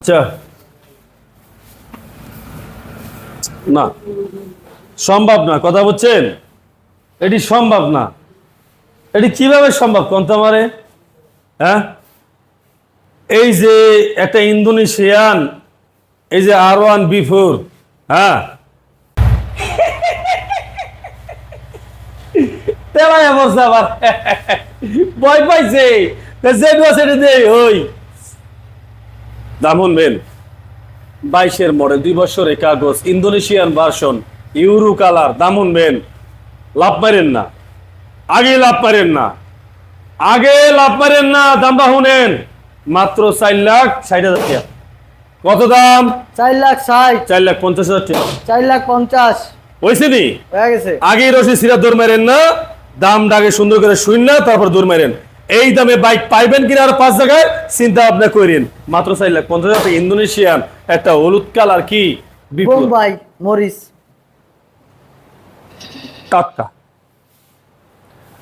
আচ্ছা না সম্ভব না, কথা বলছেন? এটি সম্ভব না। এটি কিভাবে সম্ভব কোন তোমারে? হ্যাঁ, এই যে একটা ইন্দোনেশিয়ান, এই যে R1B4, হ্যাঁ তেলাই অবস্থা আবার ভয় পাইছে ওই দাম শুনবেন। 22-এর মডেল, 2 বছরের কাগজ, ইন্দোনেশিয়ান ভার্সন, ইউরো কালার। দাম শুনবেন, লাভ মারেন না, আগে লাভ মারেন না, আগে লাভ মারেন না। দামটা শুনেন, মাত্র 4,60,000 টাকা। কত দাম? 4,60,000, 4,50,000 টাকা। 4,50,000 হয়েছে নি? হয়ে গেছে। আগে রশি সিরা দৌড় মারেন না, দামটাকে সুন্দর করে শুন না, তারপর দৌড় মারেন। এই দামে বাইক পাইবেন কিনা আর 5 জায়গায় চিন্তা ভাবনা করেন। মাত্র 4,50,000 টাকা ইন্দোনেশিয়ান একটা হলুদ কালার কি বোম্বাই মরিস টাটকা।